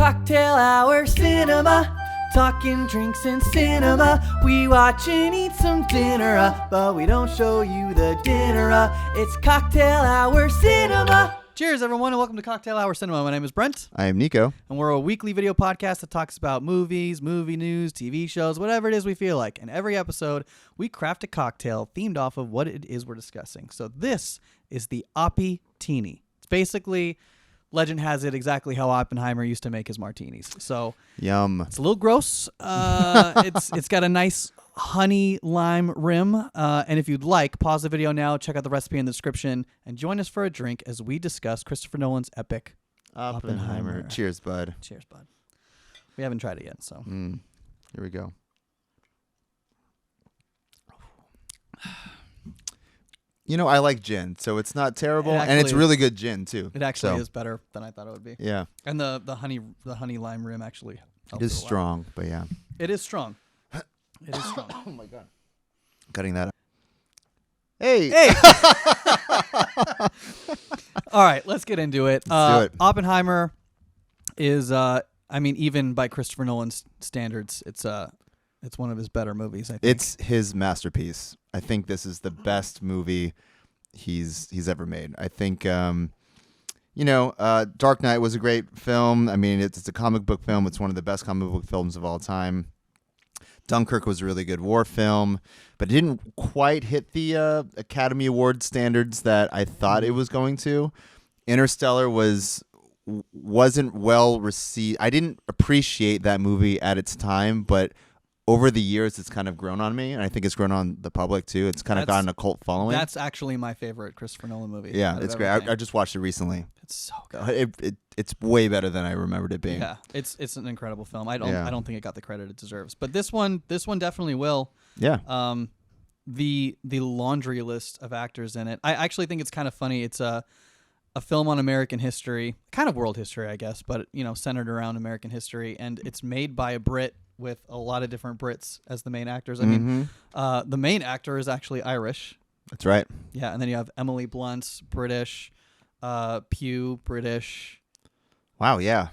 Cocktail Hour Cinema, talking drinks and cinema. We watch and eat some dinner, but we don't show you the dinner. It's Cocktail Hour Cinema. Cheers, everyone, and welcome to Cocktail Hour Cinema. My name is Brent. I am Nico. And we're a weekly video podcast that talks about movies, movie news, TV shows, whatever it is we feel like. In every episode, we craft a cocktail themed off of what it is we're discussing. So this is the Oppitini. It's basically... Legend has it exactly how Oppenheimer used to make his martinis. So Yum. It's a little gross. It's got a nice honey lime rim. And if you'd like, pause the video now, check out the recipe in the description, and join us for a drink as we discuss Christopher Nolan's epic Oppenheimer. Cheers, bud. Cheers, bud. We haven't tried it yet, so here we go. You know, I like gin, so it's not terrible, and it's really good gin too. It actually is better than I thought it would be. Yeah, and the honey lime rim actually helps. It is strong, but yeah, it is strong. It is strong. Oh my god, cutting that up. Hey. All right, let's get into it. Let's do it. Oppenheimer is, even by Christopher Nolan's standards, it's one of his better movies, I think. It's his masterpiece. I think this is the best movie he's ever made. I think, Dark Knight was a great film. I mean, it's a comic book film. It's one of the best comic book films of all time. Dunkirk was a really good war film, but it didn't quite hit the Academy Award standards that I thought it was going to. Interstellar wasn't well received. I didn't appreciate that movie at its time, but over the years, it's kind of grown on me, and I think it's grown on the public, too. It's kind of gotten a cult following. That's actually my favorite Christopher Nolan movie. Yeah, it's great. I just watched it recently. It's so good. It's way better than I remembered it being. Yeah, it's an incredible film. I don't think it got the credit it deserves, but this one definitely will. Yeah. The laundry list of actors in it. I actually think it's kind of funny. It's a film on American history, kind of world history, I guess, but centered around American history, and it's made by a Brit with a lot of different Brits as the main actors. I mean, the main actor is actually Irish. That's right. Yeah, and then you have Emily Blunt, British, Pugh, British. Wow, yeah.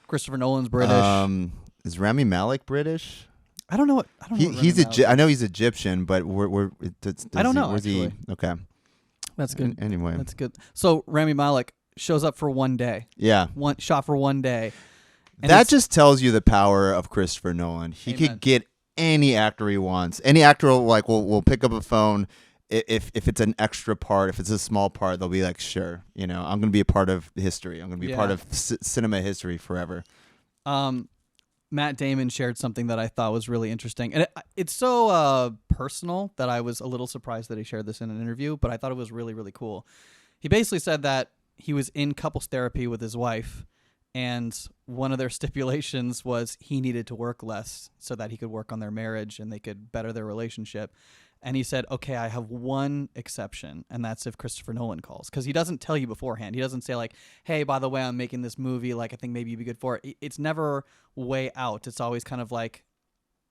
Christopher Nolan's British. Is Rami Malek British? I don't know. I know he's Egyptian, but I don't know. Where's he? Okay, that's good. Anyway, that's good. So Rami Malek shows up for one day. Yeah, shot for one day. And that just tells you the power of Christopher Nolan. He could get any actor he wants. Any actor will pick up a phone if it's an extra part, if it's a small part, they'll be like, sure, I'm going to be a part of history. I'm going to be a part of cinema history forever. Matt Damon shared something that I thought was really interesting, and it's so personal that I was a little surprised that he shared this in an interview. But I thought it was really, really cool. He basically said that he was in couples therapy with his wife. And one of their stipulations was he needed to work less so that he could work on their marriage and they could better their relationship. And he said, okay, I have one exception, and that's if Christopher Nolan calls. Because he doesn't tell you beforehand. He doesn't say like, hey, by the way, I'm making this movie. Like, I think maybe you'd be good for it. It's never way out. It's always kind of like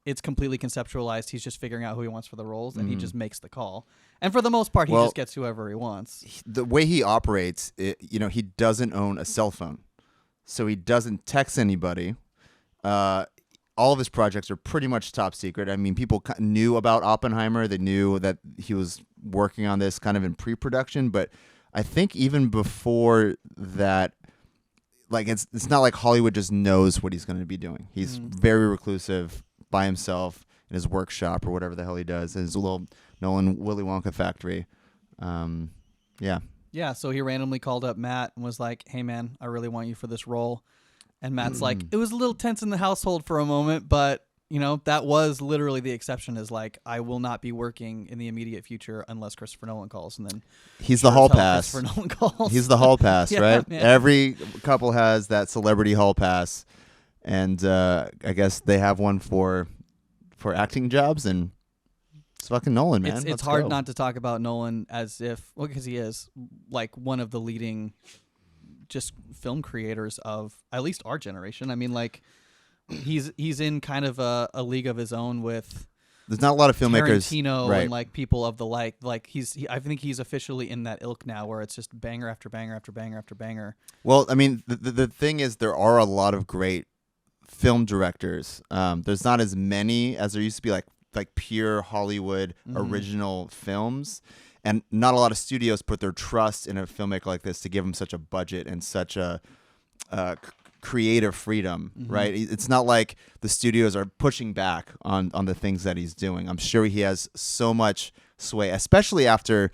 it's completely conceptualized. He's just figuring out who he wants for the roles, and he just makes the call. And for the most part, he just gets whoever he wants. The way he operates, he doesn't own a cell phone. So he doesn't text anybody. All of his projects are pretty much top secret. I mean, people knew about Oppenheimer. They knew that he was working on this kind of in pre-production. But I think even before that, like it's not like Hollywood just knows what he's going to be doing. He's very reclusive by himself in his workshop or whatever the hell he does, in his little Nolan Willy Wonka factory. Yeah. Yeah, so he randomly called up Matt and was like, hey, man, I really want you for this role. And Matt's like, it was a little tense in the household for a moment, but, that was literally the exception is like, I will not be working in the immediate future unless Christopher Nolan calls. And then he's the hall pass. Christopher Nolan calls. He's the hall pass, right? Yeah. Every couple has that celebrity hall pass. And I guess they have one for acting jobs, and it's fucking Nolan, man. It's hard not to talk about Nolan as if, because he is like one of the leading just film creators of at least our generation. I mean, like he's in kind of a league of his own with There's not a lot of filmmakers, Tarantino right? and like people of the like I think he's officially in that ilk now where it's just banger after banger after banger after banger. Well, I mean, the thing is, there are a lot of great film directors. There's not as many as there used to be, like pure Hollywood original films, and not a lot of studios put their trust in a filmmaker like this to give him such a budget and such a creative freedom, right? It's not like the studios are pushing back on the things that he's doing. I'm sure he has so much sway, especially after,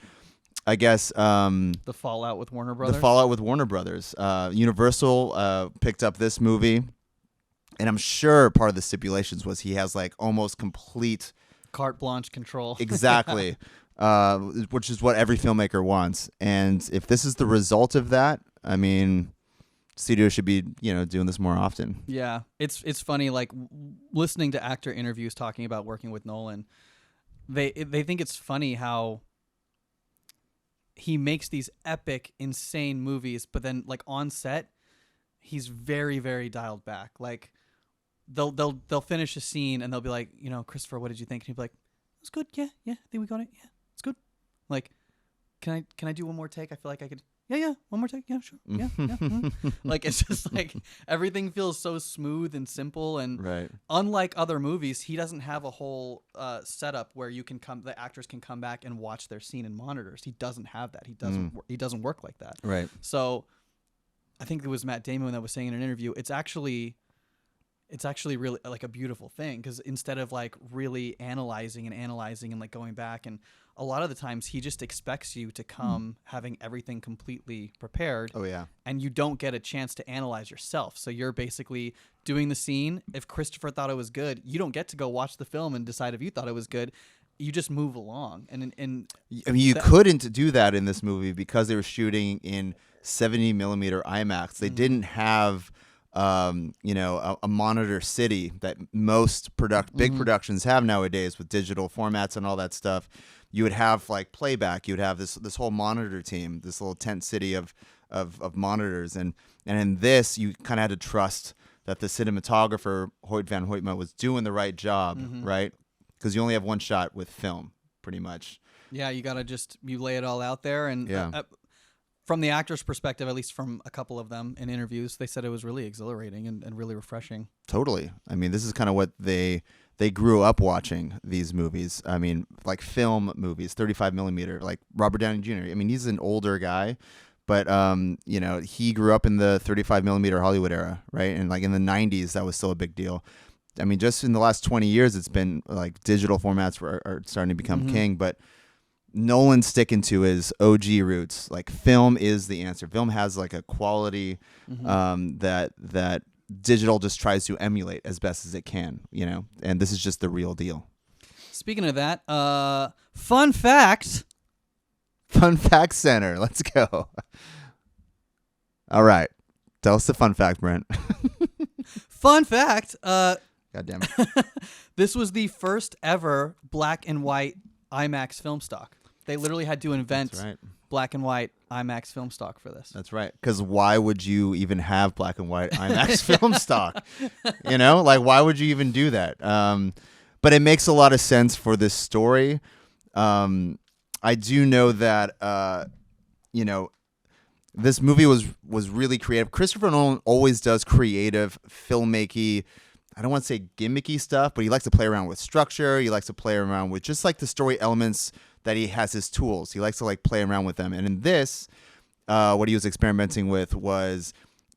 I guess, the fallout with Warner Brothers. The fallout with Warner Brothers. Universal picked up this movie, and I'm sure part of the stipulations was he has like almost complete carte blanche control. Exactly. Which is what every filmmaker wants. And if this is the result of that, I mean, studios should be, doing this more often. Yeah, it's funny, like listening to actor interviews talking about working with Nolan. They think it's funny how he makes these epic, insane movies, but then like on set, he's very, very dialed back. Like they'll finish a scene and they'll be like, Christopher, what did you think? And he'll be like, it was good. Yeah, I think we got it. Yeah, it's good. Like, can I do one more take? I feel like I could. Yeah, one more take. Yeah, sure. Yeah. Like, it's just like everything feels so smooth and simple, and right. Unlike other movies, he doesn't have a whole setup where the actors can come back and watch their scene in monitors. He doesn't have that. He doesn't work like that. Right. So, I think it was Matt Damon that was saying in an interview, it's actually really like a beautiful thing, because instead of like really analyzing and like going back, and a lot of the times he just expects you to come having everything completely prepared. Oh yeah. And you don't get a chance to analyze yourself. So you're basically doing the scene. If Christopher thought it was good, you don't get to go watch the film and decide if you thought it was good. You just move along. And I mean, you couldn't do that in this movie because they were shooting in 70 millimeter IMAX. They didn't have a monitor city that most big productions have nowadays with digital formats and all that stuff. You would have like playback. You would have this whole monitor team, this little tent city of monitors, and in this you kind of had to trust that the cinematographer Hoyt van Hoytma was doing the right job, right? Because you only have one shot with film, pretty much. Yeah, you gotta you lay it all out there, and from the actor's perspective, at least from a couple of them in interviews, they said it was really exhilarating and really refreshing. Totally. I mean, this is kind of what they grew up watching, these movies. I mean, like film movies, 35 millimeter, like Robert Downey Jr. I mean, he's an older guy, but he grew up in the 35 millimeter Hollywood era, right? And like in the 90s, that was still a big deal. I mean, just in the last 20 years, it's been like digital formats are starting to become king, but Nolan's sticking to his OG roots. Like, film is the answer. Film has like a quality that digital just tries to emulate as best as it can, and this is just the real deal. Speaking of that, fun fact center. Let's go. All right. Tell us the fun fact, Brent. Fun fact. God damn it. This was the first ever black and white IMAX film stock. They literally had to invent black and white IMAX film stock for this. That's right. Because why would you even have black and white IMAX film stock? Like, why would you even do that? But it makes a lot of sense for this story. I do know that, this movie was really creative. Christopher Nolan always does creative filmmaking. I don't want to say gimmicky stuff, but he likes to play around with structure. He likes to play around with just like the story elements that he has his tools. He likes to like play around with them. And in this, what he was experimenting with was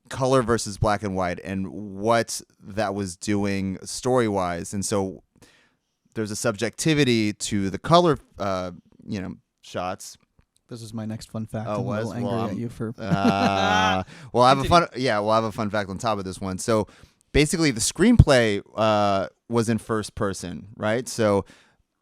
color versus black and white and what that was doing story-wise. And so there's a subjectivity to the color, shots. This is my next fun fact. Oh, I'm a little angry at you for. We'll have a fun fact on top of this one. So basically, the screenplay was in first person, right? So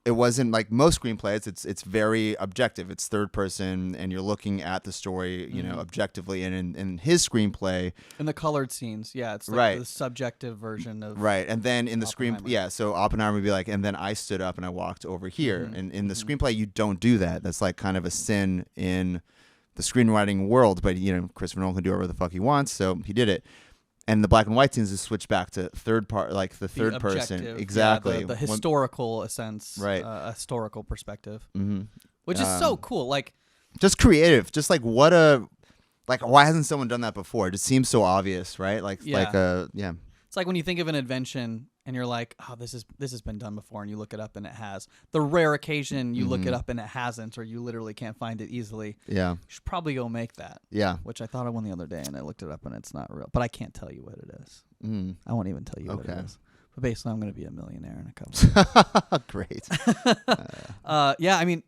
it wasn't like most screenplays. It's very objective. It's third person, and you're looking at the story, objectively. And in his screenplay, in the colored scenes, it's like the subjective version of And then in the screen, so Oppenheimer would be like, and then I stood up and I walked over here. And in the screenplay, you don't do that. That's like kind of a sin in the screenwriting world. But Christopher Nolan can do whatever the fuck he wants, so he did it. And the black and white scenes is switch back to third person. The person. objective, Exactly. the historical sense, Right. Historical perspective, Mm-hmm. which is so cool. Like, just creative. Just like why hasn't someone done that before? It just seems so obvious, right? Yeah. It's like when you think of an invention and you're like, oh, this has been done before, and you look it up and it has. The rare occasion you look it up and it hasn't, or you literally can't find it easily. Yeah. You should probably go make that. Yeah. Which I thought of one the other day, and I looked it up and it's not real. But I can't tell you what it is. I won't even tell you what it is. But basically, I'm going to be a millionaire in a couple of Great. yeah, I mean,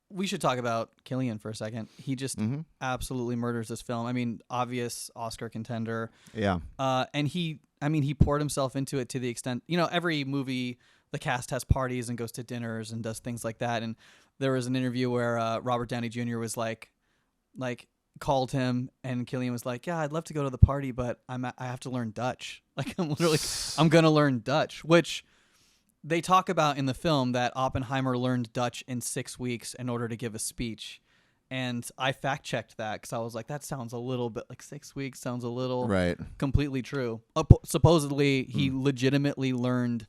we should talk about Cillian for a second. He just absolutely murders this film. I mean, obvious Oscar contender. Yeah. And he poured himself into it to the extent, every movie, the cast has parties and goes to dinners and does things like that. And there was an interview where Robert Downey Jr. was like called him, and Cillian was like, yeah, I'd love to go to the party, but I have to learn Dutch. Like, I'm going to learn Dutch, which they talk about in the film that Oppenheimer learned Dutch in 6 weeks in order to give a speech. And I fact checked that because I was like, that sounds a little bit like 6 weeks sounds a little completely true. Supposedly, he legitimately learned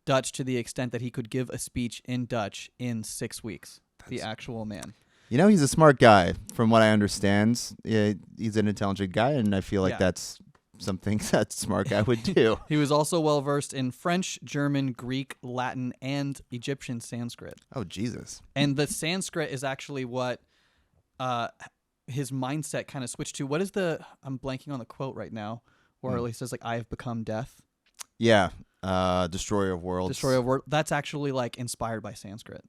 Dutch to the extent that he could give a speech in Dutch in 6 weeks. The actual man. He's a smart guy, from what I understand. Yeah, he's an intelligent guy, and I feel like that's something that smart guy would do. He was also well versed in French, German, Greek, Latin, and Egyptian Sanskrit. Oh, Jesus. And the Sanskrit is actually what his mindset kind of switched to. What is I'm blanking on the quote right now, where he says, like, I have become death. Yeah. Destroyer of Worlds. Destroyer of Worlds. That's actually, like, inspired by Sanskrit.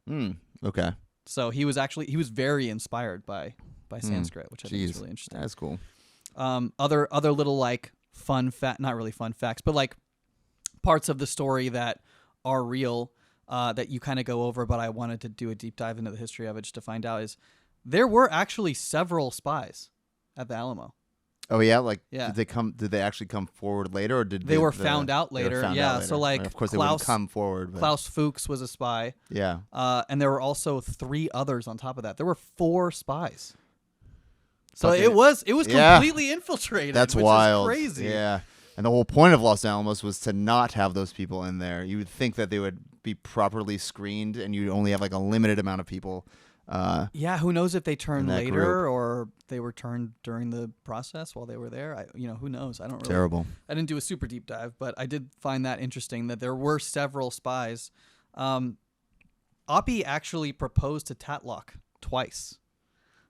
Okay. So he was very inspired by Sanskrit, which I think is really interesting. That's cool. Other little, like, not really fun facts, but, like, parts of the story that are real that you kind of go over, but I wanted to do a deep dive into the history of it just to find out is there were actually several spies at the Alamo. Oh yeah, did they actually come forward later, or did they were found out later? So like, of course, they wouldn't come forward. But. Klaus Fuchs was a spy. Yeah, and there were also 3 others on top of that. There were 4 spies. So it was completely infiltrated. That's which wild. Is crazy. Yeah, and the whole point of Los Alamos was to not have those people in there. You would think that they would be properly screened, and you only have like a limited amount of people. Who knows if they turned later group. or they were turned during the process while they were there. Who knows? I don't really. Terrible. I didn't do a super deep dive, but I did find that interesting that there were several spies. Oppie actually proposed to Tatlock twice.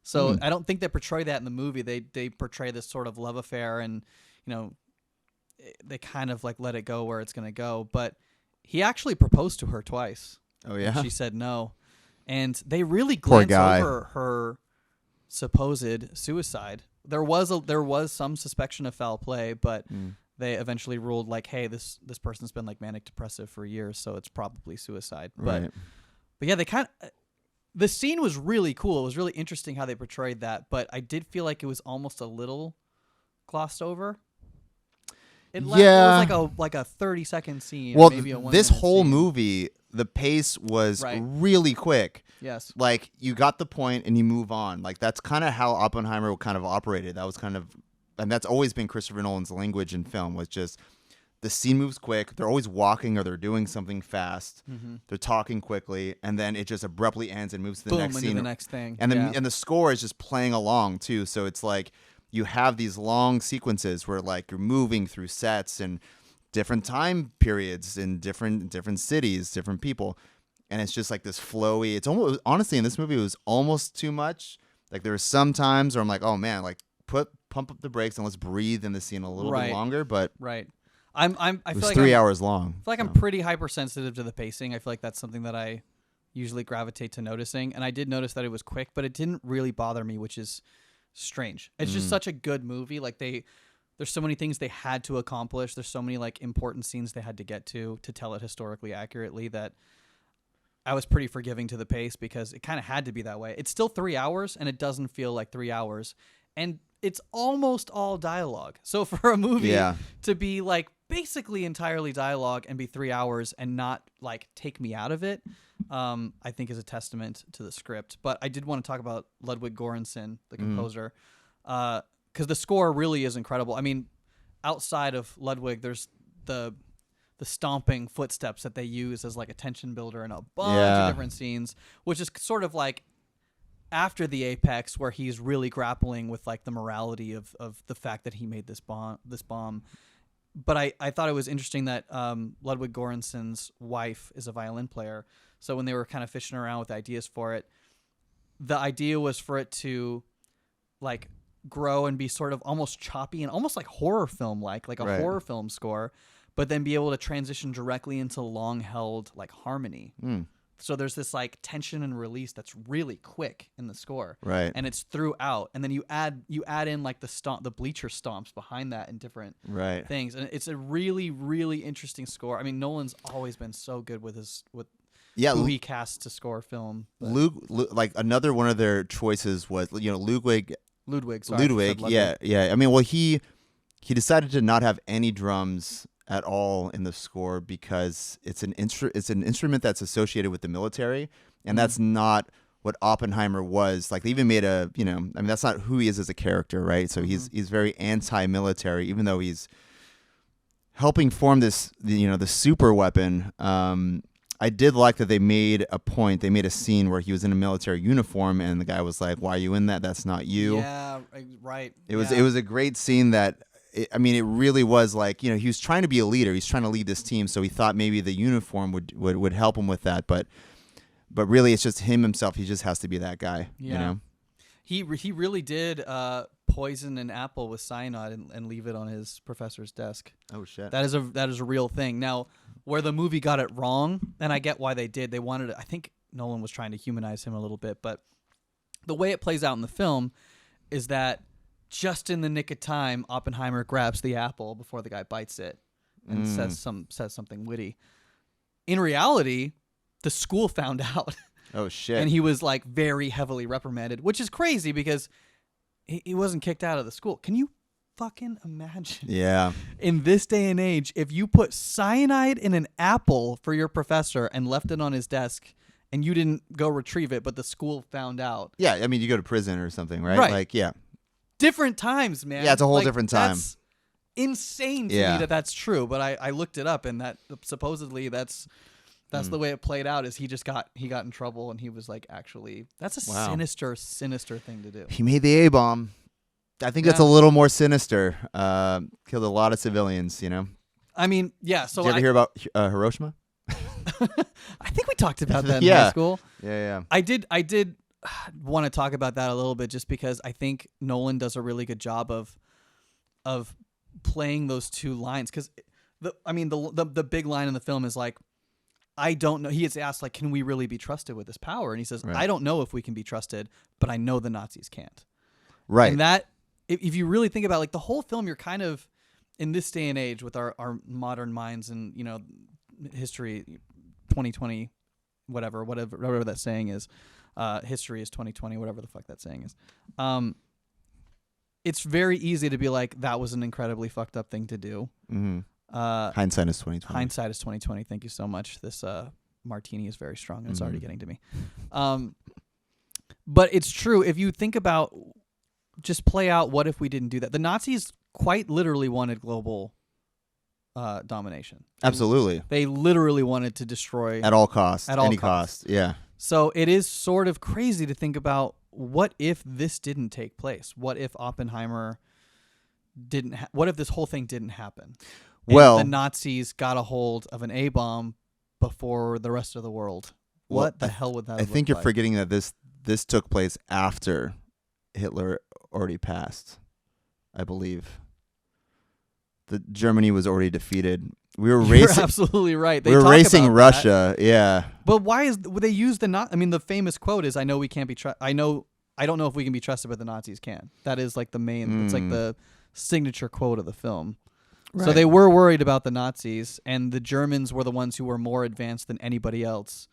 So I don't think they portray that in the movie. They portray this sort of love affair, and they kind of like let it go where it's going to go. But he actually proposed to her twice. Oh yeah. And she said no. And they really glance over her supposed suicide. There was some suspicion of foul play, but they eventually ruled like, hey, this person's been like manic depressive for years, so it's probably suicide. Right. But yeah, the scene was really cool. It was really interesting how they portrayed that, but I did feel like it was almost a little glossed over. It was like a 30-second scene. Well, maybe a 1 this minute whole scene. movie, the pace was really quick. Yes. Like, you got the point and you move on. Like, that's kind of how Oppenheimer kind of operated. That was and that's always been Christopher Nolan's language in film, was just the scene moves quick. They're always walking or they're doing something fast. Mm-hmm. They're talking quickly, and then it just abruptly ends and moves to the next scene. The next thing. And the score is just playing along too. So it's like you have these long sequences where like you're moving through sets and different time periods in different cities, different people. And it's just like this flowy. It's almost, honestly, in this movie, it was almost too much. Like there were some times where I'm like, oh man, like pump up the brakes and let's breathe in the scene a little bit longer. But I feel it was like 3 hours long. I feel like I'm pretty hypersensitive to the pacing. I feel like that's something that I usually gravitate to noticing. And I did notice that it was quick, but it didn't really bother me, which is strange. It's just such a good movie. Like there's so many things they had to accomplish. There's so many like important scenes they had to get to tell it historically accurately that I was pretty forgiving to the pace because it kind of had to be that way. It's still 3 hours and it doesn't feel like 3 hours. And it's almost all dialogue. So for a movie to be like basically entirely dialogue and be 3 hours and not like take me out of it, I think is a testament to the script. But I did want to talk about Ludwig Göransson, the composer, because the score really is incredible. I mean, outside of Ludwig, there's the stomping footsteps that they use as like a tension builder in a bunch of different scenes, which is sort of like after the apex where he's really grappling with like the morality of the fact that he made this bomb. But I thought it was interesting that Ludwig Göransson's wife is a violin player. So when they were kind of fishing around with ideas for it, the idea was for it to like grow and be sort of almost choppy and almost like horror film like a horror film score, but then be able to transition directly into long held like harmony. So there's this like tension and release that's really quick in the score, right? And it's throughout, and then you add in like the bleacher stomps behind that and different things, and it's a really, really interesting score. I mean, Nolan's always been so good with who he casts to score film. Like another one of their choices was Ludwig. Sorry, yeah. I mean, well, he decided to not have any drums at all in the score because it's an instrument that's associated with the military, and that's not what Oppenheimer was. Like they even made I mean, that's not who he is as a character, right? So he's very anti-military, even though he's helping form this, the super weapon. I did like that they made a scene where he was in a military uniform, and the guy was like, "Why are you in that? That's not you." Yeah, right. It was a great scene that. It really was like, he was trying to be a leader. He's trying to lead this team, so he thought maybe the uniform would help him with that. But really, it's just himself. He just has to be that guy. Yeah. He really did poison an apple with cyanide and leave it on his professor's desk. Oh shit. That is a real thing. Now, where the movie got it wrong, and I get why they did. They wanted to, I think Nolan was trying to humanize him a little bit, but the way it plays out in the film is that just in the nick of time, Oppenheimer grabs the apple before the guy bites it and says something witty. In reality, the school found out. Oh shit! And he was like very heavily reprimanded, which is crazy because he wasn't kicked out of the school. Can you fucking imagine? Yeah. In this day and age, if you put cyanide in an apple for your professor and left it on his desk, and you didn't go retrieve it, but the school found out. Yeah, I mean, you go to prison or something, right? Right. Like, yeah. Different times, man. Yeah, it's a whole different time. That's insane to me that's true, but I looked it up, and that supposedly that's the way it played out. Is he got in trouble, and he was like, actually, that's a sinister thing to do. He made the A-bomb. I think that's a little more sinister. Killed a lot of civilians, I mean, yeah. So did you ever hear about Hiroshima? I think we talked about that in high school. Yeah. I did want to talk about that a little bit just because I think Nolan does a really good job of playing those two lines, because the big line in the film is like, I don't know. He gets asked like, can we really be trusted with this power? And he says, I don't know if we can be trusted, but I know the Nazis can't. Right. And that, if you really think about like the whole film, you're kind of in this day and age with our modern minds and history, 2020, whatever that saying is. History is 2020, whatever the fuck that saying is. It's very easy to be like, that was an incredibly fucked up thing to do. Mm-hmm. Hindsight is 2020. Hindsight is 2020. Thank you so much. This martini is very strong, and it's already getting to me. But it's true. If you think about, just play out, what if we didn't do that? The Nazis quite literally wanted global domination. Absolutely. They literally wanted to destroy at all costs. At all any costs. cost. Yeah. So it is sort of crazy to think about, what if this didn't take place? What if Oppenheimer didn't? What if this whole thing didn't happen? And the Nazis got a hold of an A-bomb before the rest of the world. What the hell would that? I think you're forgetting that this took place after Hitler already passed. I believe. Germany was already defeated. We were racing. You're absolutely right. We were racing Russia. Yeah. But why would they use the famous quote is, "I know we can't be I don't know if we can be trusted, but the Nazis can." That is like the main. It's like the signature quote of the film. Right. So they were worried about the Nazis, and the Germans were the ones who were more advanced than anybody else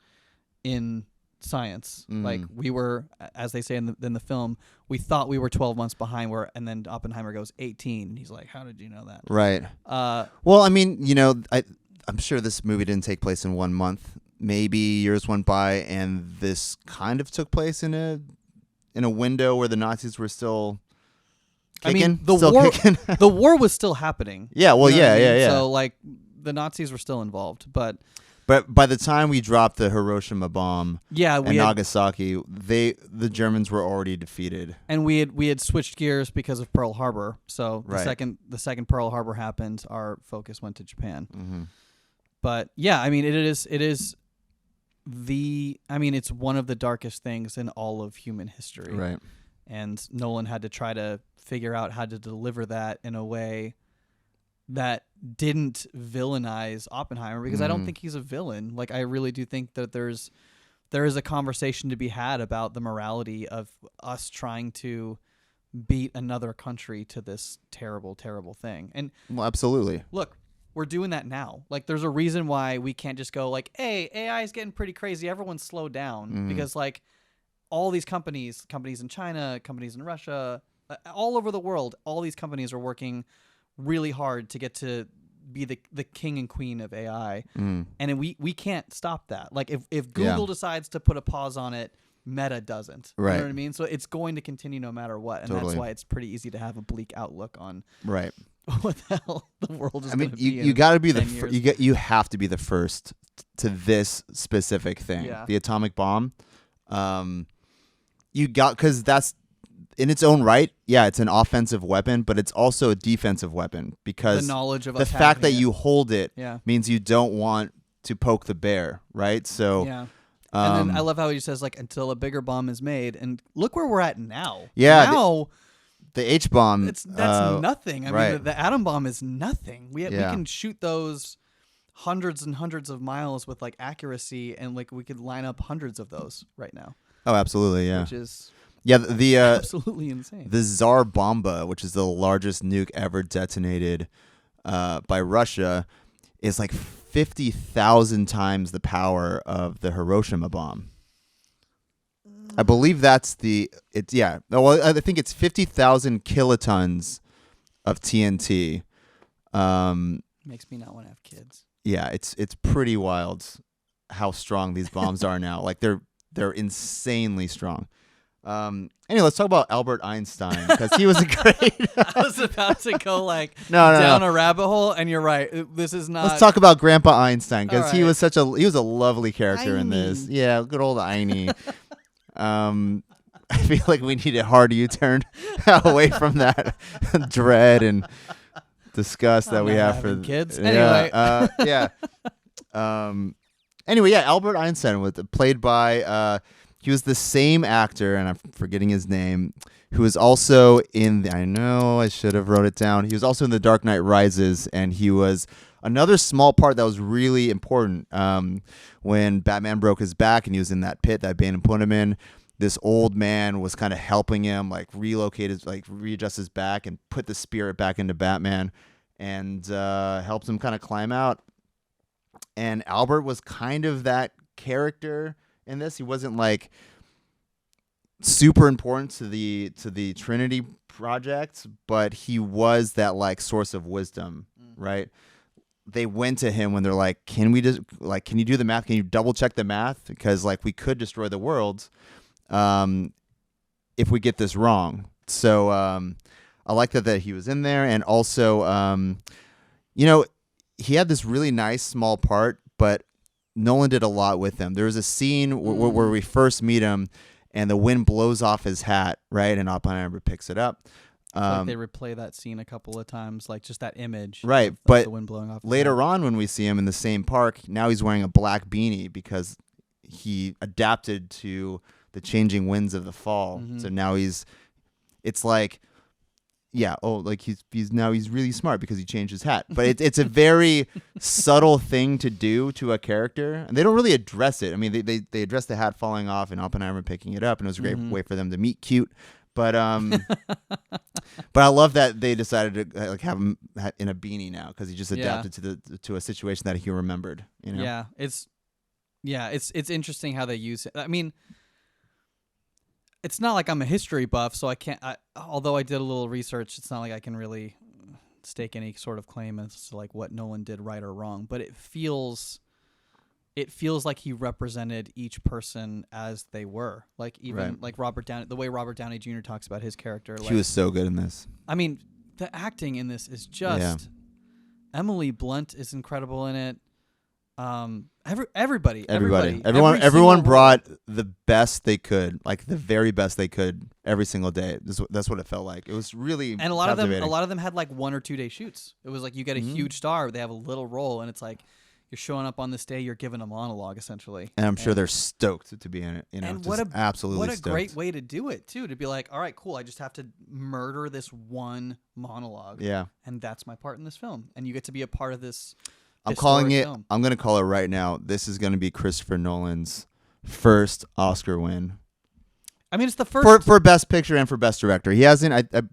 in science. Like we were, as they say in the film, we thought we were 12 months behind, and then Oppenheimer goes 18. He's like, how did you know that? Right. Well, I mean, I'm sure this movie didn't take place in 1 month. Maybe years went by, and this kind of took place in a window where the Nazis were still I mean, Kicking? the Still war kicking? the war was still happening. Yeah, well, You know what I yeah, mean? yeah. So like the Nazis were still involved, but by the time we dropped the Hiroshima bomb yeah, and Nagasaki, the Germans were already defeated. and we had switched gears because of Pearl Harbor. So Right. the second Pearl Harbor happened, our focus went to Japan. Mm-hmm. But yeah, I mean, it is it's one of the darkest things in all of human history. Right. And Nolan had to try to figure out how to deliver that in a way that didn't villainize Oppenheimer, because I don't think he's a villain. Like, I really do think that there is a conversation to be had about the morality of us trying to beat another country to this terrible, terrible thing. And Well, absolutely. look, we're doing that now. Like, there's a reason why we can't just go like, hey, AI is getting pretty crazy, everyone slow down. Because like all these companies in China, companies in Russia, all over the world, all these companies are working really hard to get to be the king and queen of AI. And we can't stop that. Like, if Google decides to put a pause on it, Meta doesn't. Right. You know what I mean? So it's going to continue no matter what. And Totally. that's why it's pretty easy to have a bleak outlook on Right. what the hell the world is I going mean, to be. you got to be 10 years. you have to be the first to this specific thing, Yeah. the atomic bomb. Because that's in its own right. Yeah, it's an offensive weapon, but it's also a defensive weapon because the knowledge of the us fact that having it. you hold it Yeah. means you don't want to poke the bear, right? So Yeah. And then I love how he says, like, until a bigger bomb is made. And look where we're at now. Yeah, Now, the H bomb. that's nothing. I right. mean, the atom bomb is nothing. We Yeah. can shoot those hundreds and hundreds of miles with, like, accuracy. And, like, we could line up hundreds of those right now. Oh, absolutely, yeah. Which is Yeah, the absolutely insane. the Tsar Bomba, which is the largest nuke ever detonated by Russia, is like 50,000 times the power of the Hiroshima bomb. I believe that's Well, I think it's 50,000 kilotons of TNT. Makes me not want to have kids. Yeah, it's pretty wild how strong these bombs are now. Like they're insanely strong. Anyway, let's talk about Albert Einstein because he was a great. I was about to go like No, down a rabbit hole, and you're right. This is not. Let's talk about Grandpa Einstein because All he right. was he was a lovely character in this. Einie. Yeah, good old Einie. I feel like we need a hard U-turn away from that dread and disgust that I'm we not have for having kids. Yeah, Anyway. yeah. Anyway, yeah, Albert Einstein played by. He was the same actor, and I'm forgetting his name, who was also in I know I should have wrote it down. He was also in The Dark Knight Rises, and he was another small part that was really important. When Batman broke his back and he was in that pit that Bane put him in, this old man was kind of helping him, like readjust his back and put the spirit back into Batman, and helped him kind of climb out. And Albert was kind of that character in this. He wasn't like super important to the Trinity project, but he was that like source of wisdom, right? They went to him when they're like, can you do the math? Can you double check the math? Because like we could destroy the world if we get this wrong. So I like that he was in there. And also, he had this really nice small part, but Nolan did a lot with him. There was a scene where we first meet him, and the wind blows off his hat, right? And Oppenheimer picks it up. Like they replay that scene a couple of times, like just that image, right? of But the wind blowing off. later on, when we see him in the same park, now he's wearing a black beanie because he adapted to the changing winds of the fall. Mm-hmm. So now it's like. Yeah. Oh, like he's really smart because he changed his hat. But it's a very subtle thing to do to a character, and they don't really address it. I mean, they address the hat falling off and Oppenheimer picking it up, and it was a great way for them to meet cute. But but I love that they decided to like have him in a beanie now because he just adapted to a situation that he remembered. You know. Yeah. It's interesting how they use it. I mean. It's not like I'm a history buff, so I can't. Although I did a little research, it's not like I can really stake any sort of claim as to like what Nolan did right or wrong. But it feels it feels like he represented each person as they were. Like even Right. like Robert Downey, the way Robert Downey Jr. talks about his character. Like, He was so good in this. I mean, the acting in this is just. Emily Blunt is incredible in it. Everybody. Everyone brought the best they could, like the very best they could, every single day. That's what it felt like. It was really and a lot captivating. of them had like 1 or 2 day shoots. It was like you get a huge star, they have a little role, and it's like you're showing up on this day, you're given a monologue essentially. And I'm sure they're stoked to be in it. You know, and absolutely what a stoked. great way to do it too. To be like, all right, cool. I just have to murder this one monologue. Yeah, and that's my part in this film, and you get to be a part of this. I'm calling it. Film. I'm going to call it right now. This is going to be Christopher Nolan's first Oscar win. I mean, it's the first for Best Picture and for Best Director. He hasn't. I don't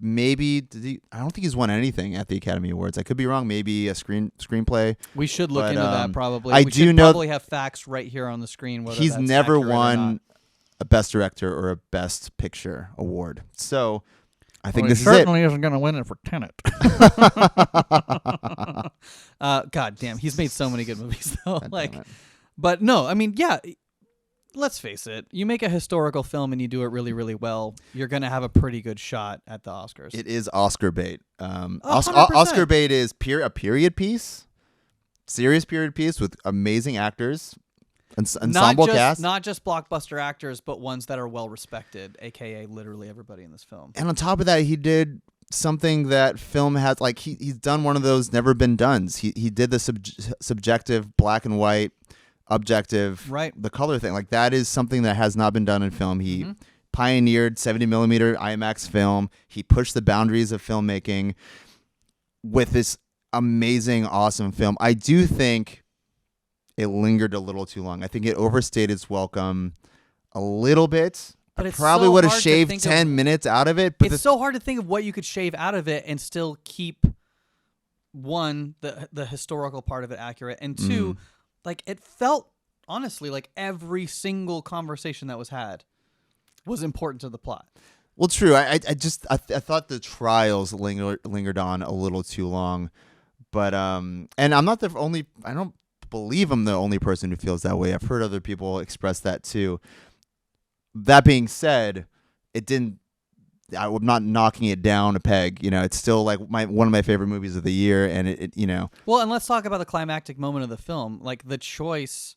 think he's won anything at the Academy Awards. I could be wrong. Maybe a screenplay. We should look into that probably. I we do should know probably have facts right here on the screen. Whether he's that's never accurate or won not. a Best Director or a Best Picture award. So I think this is certainly isn't going to win it for Tenet. God damn, he's made so many good movies though. But no, I mean, yeah. Let's face it. You make a historical film and you do it really, really well, you're going to have a pretty good shot at the Oscars. It is Oscar bait. 100%. Oscar bait is a period piece, serious period piece with amazing actors, ensemble cast. Not just blockbuster actors, but ones that are well respected, aka literally everybody in this film. And on top of that, he did something that film has, like he's done one of those never been dones. He did the subjective black and white, objective, right? The color thing, like that is something that has not been done in film. He pioneered 70 millimeter IMAX film. He pushed the boundaries of filmmaking with this amazing, awesome film. I do think it lingered a little too long. I think it overstayed its welcome a little bit. But I it's probably so would have hard to shaved think 10 minutes out of it. But it's so hard to think of what you could shave out of it and still keep one, the historical part of it accurate, and two, like it felt honestly like every single conversation that was had was important to the plot. Well, true. I thought the trials lingered on a little too long, but and I'm not the only. I don't believe I'm the only person who feels that way. I've heard other people express that too. That being said, it didn't. I'm not knocking it down a peg. You know, it's still like one of my favorite movies of the year, and it you know. Well, and let's talk about the climactic moment of the film, like the choice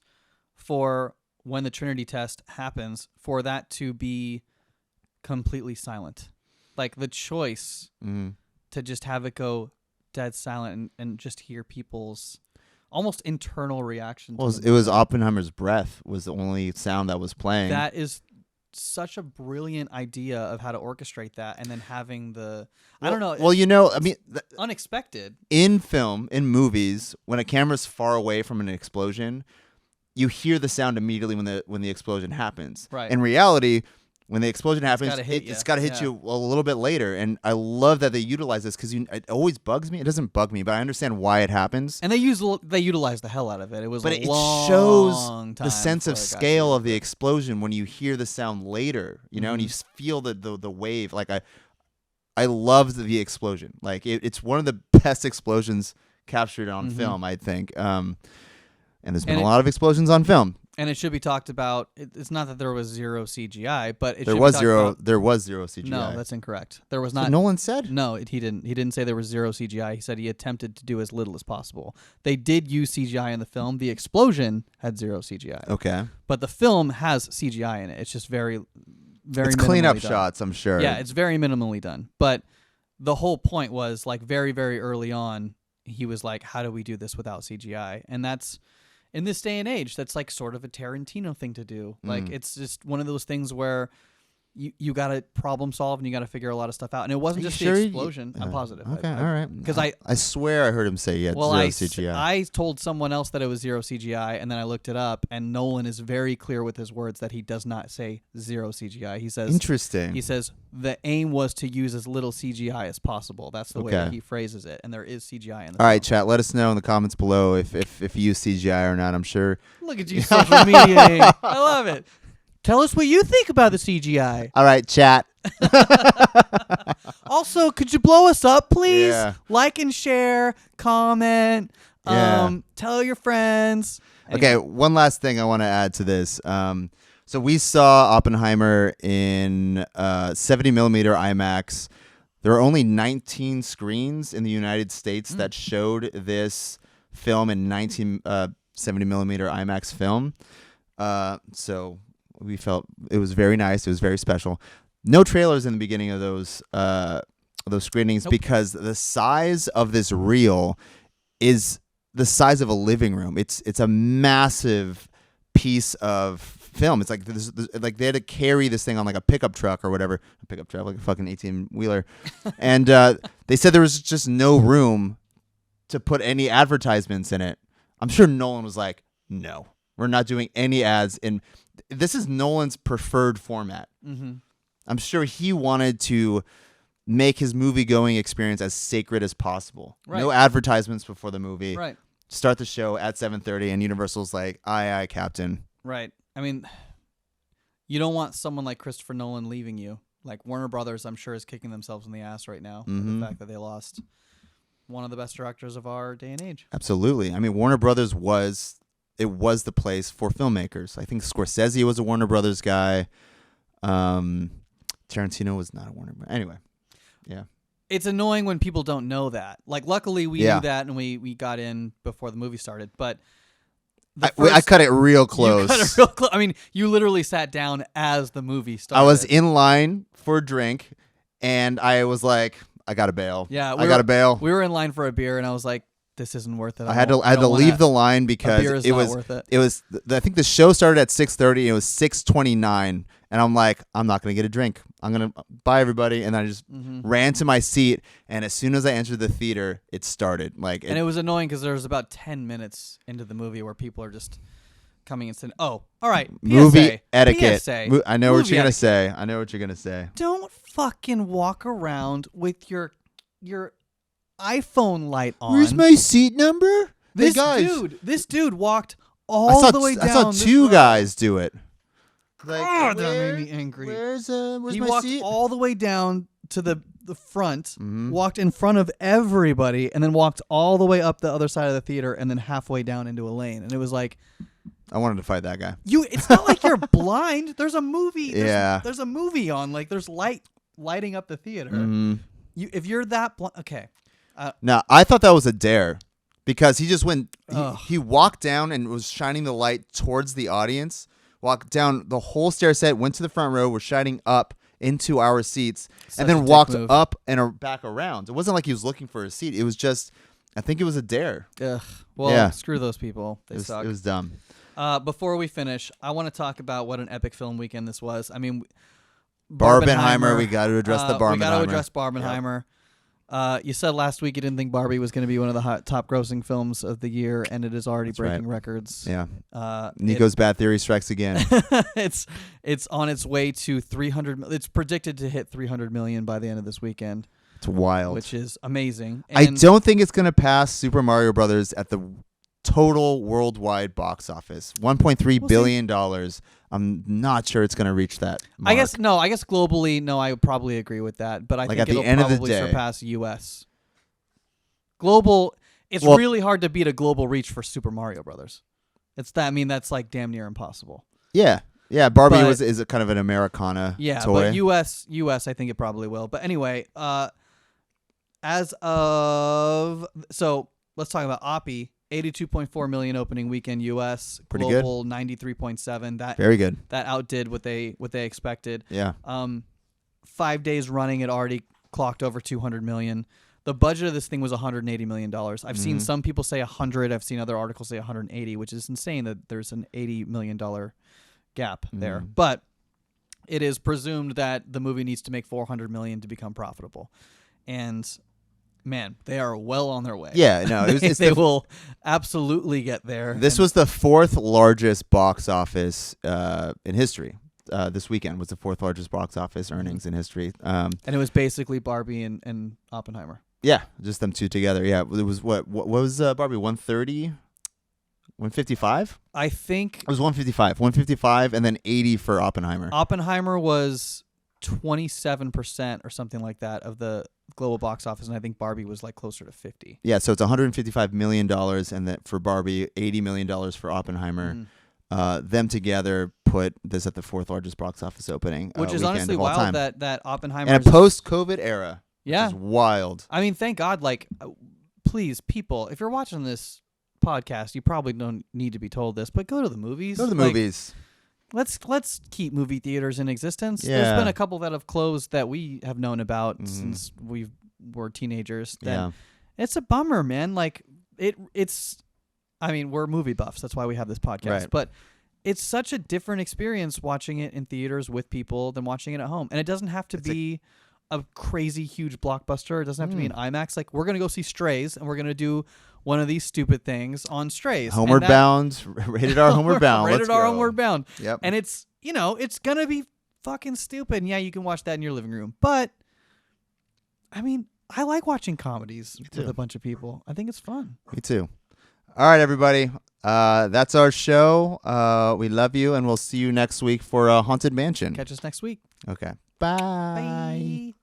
for when the Trinity test happens for that to be completely silent, like the choice to just have it go dead silent and just hear people's almost internal reaction. Well, it was Oppenheimer's breath was the only sound that was playing. That is such a brilliant idea of how to orchestrate that, and then having I don't know. Well, you know, I mean, unexpected in film, in movies, when a camera's far away from an explosion, you hear the sound immediately when the explosion happens. Right. In reality, when the explosion happens, it's got to hit you a little bit later. And I love that they utilize this because it always bugs me. It doesn't bug me, but I understand why it happens. And they utilize the hell out of it. It was, but a it long shows time the sense of scale of the explosion when you hear the sound later. You know, and you feel the wave. Like I loved the explosion. Like it's one of the best explosions captured on film, I think. And there's been a lot of explosions on film. And it should be talked about. It's not that there was zero CGI, but there was zero CGI. No, that's incorrect. There was not. So Nolan said no. He didn't. He didn't say there was zero CGI. He said he attempted to do as little as possible. They did use CGI in the film. The explosion had zero CGI. Okay, but the film has CGI in it. It's just very it's cleanup shots. I'm sure. Yeah, it's very minimally done. But the whole point was like very, very early on. He was like, "How do we do this without CGI?" And that's. In this day and age, that's like sort of a Tarantino thing to do. Like it's just one of those things where you got to problem solve and you got to figure a lot of stuff out. And it wasn't just the explosion. I'm positive. Okay, all right. Because I swear I heard him say he had zero CGI. I told someone else that it was zero CGI, and then I looked it up, and Nolan is very clear with his words that he does not say zero CGI. He says interesting. He says the aim was to use as little CGI as possible. That's the way that he phrases it, and there is CGI in the film. All right, chat. Let us know in the comments below if you use CGI or not. I'm sure. Look at you, social media. I love it. Tell us what you think about the CGI. All right, chat. Also, could you blow us up, please? Yeah. Like and share, comment. Yeah. Tell your friends. Okay, one last thing I want to add to this. So we saw Oppenheimer in 70 millimeter IMAX. There are only 19 screens in the United States that showed this film in 70 millimeter IMAX film. So we felt it was very nice. It was very special. No trailers in the beginning of those screenings because the size of this reel is the size of a living room. It's a massive piece of film. It's like like they had to carry this thing on like a pickup truck or whatever. A pickup truck, like a fucking 18-wheeler. And they said there was just no room to put any advertisements in it. I'm sure Nolan was like, no, we're not doing any ads. And this is Nolan's preferred format. Mm-hmm. I'm sure he wanted to make his movie-going experience as sacred as possible. Right. No advertisements before the movie. Right. Start the show at 7:30, and Universal's like, aye, Captain. Right. I mean, you don't want someone like Christopher Nolan leaving you. Like Warner Brothers, I'm sure, is kicking themselves in the ass right now with the fact that they lost one of the best directors of our day and age. Absolutely. I mean, Warner Brothers was the place for filmmakers. I think Scorsese was a Warner Brothers guy. Tarantino was not a Warner Brothers. Anyway, yeah. It's annoying when people don't know that. Like, luckily, we knew that, and we got in before the movie started. But I cut it real close. You cut it real close. I mean, you literally sat down as the movie started. I was in line for a drink, and I was like, I gotta bail. Yeah, I gotta bail. We were in line for a beer, and I was like, this isn't worth it. I had to leave the line because it was worth it. It was. I think the show started at 6:30. And it was 6:29, and I'm like, I'm not gonna get a drink. I'm gonna bye everybody, and I just ran to my seat. And as soon as I entered the theater, it started. And it was annoying because there was about 10 minutes into the movie where people are just coming and saying, "Oh, all right, PSA, movie etiquette." PSA, I know what you're gonna etiquette. say. Don't fucking walk around with your iPhone light on. Where's my seat number? This dude walked all the way down. I saw two guys do it. Like, that made me angry. Where's he my walked seat? all the way down to the front, walked in front of everybody, and then walked all the way up the other side of the theater, and then halfway down into a lane. And it was like, I wanted to fight that guy. It's not like you're blind. There's a movie. There's a movie on. Like, there's lighting up the theater. If you're that blind, okay. No, I thought that was a dare because he just went. He walked down and was shining the light towards the audience. Walked down the whole stair set, went to the front row, was shining up into our seats, and then walked up and back around. It wasn't like he was looking for a seat. It was just, I think it was a dare. Ugh. Well, screw those people. They suck. It was dumb. Before we finish, I want to talk about what an epic film weekend this was. I mean, Barbenheimer. We got to address the Barbenheimer. We got to address Barbenheimer. Yep. You said last week you didn't think Barbie was going to be one of the top grossing films of the year, and it is already breaking records. Yeah. Nico's bad theory strikes again. It's on its way to 300. It's predicted to hit 300 million by the end of this weekend. It's wild. Which is amazing. And I don't think it's going to pass Super Mario Brothers at the total worldwide box office. $1.3 billion. I'm not sure it's going to reach that mark. I guess globally, no, I would probably agree with that. But I think it'll probably surpass U.S. Global, it's really hard to beat a global reach for Super Mario Brothers. That's like damn near impossible. Yeah. Yeah, Barbie is a kind of an Americana toy. But US, I think it probably will. But anyway, so let's talk about Oppi. 82.4 million opening weekend U.S. Pretty global good. 93.7. That very good. That outdid what they expected. Yeah. 5 days running, it already clocked over 200 million. The budget of this thing was 180 million dollars. I've seen some people say 100. I've seen other articles say 180, which is insane that there's an $80 million gap there. But it is presumed that the movie needs to make 400 million to become profitable, and man, they are well on their way. Yeah, no, they will absolutely get there. This was the fourth largest box office in history. This weekend was the fourth largest box office earnings in history. And it was basically Barbie and Oppenheimer. Yeah, just them two together. Yeah, it was what was Barbie 130, 155? I think it was 155, and then 80 for Oppenheimer. Oppenheimer was 27% or something like that of the global box office, and I think Barbie was like closer to 50. Yeah, so it's $155 million, and that for Barbie, $80 million for Oppenheimer. Them together put this at the 4th largest box office opening, which is weekend honestly of all wild time. that Oppenheimer in a post-COVID era. Yeah, which is wild. I mean, thank God. Like, please, people, if you're watching this podcast, you probably don't need to be told this, but go to the movies. Go to the Like, movies. Let's keep movie theaters in existence. Yeah. There's been a couple that have closed that we have known about since we were teenagers. Then it's a bummer, man. Like it's. I mean, we're movie buffs. That's why we have this podcast. Right. But it's such a different experience watching it in theaters with people than watching it at home. And it doesn't have to be a crazy huge blockbuster. It doesn't have to be an IMAX. Like, we're gonna go see Strays, and we're gonna do one of these stupid things on Strays. Homeward Bound, rated R Homeward Bound. Rated R Homeward Bound. Yep. And it's, it's gonna be fucking stupid. And yeah, you can watch that in your living room. But I mean, I like watching comedies with a bunch of people. I think it's fun. Me too. All right, everybody. That's our show. We love you, and we'll see you next week for Haunted Mansion. Catch us next week. Okay. Bye.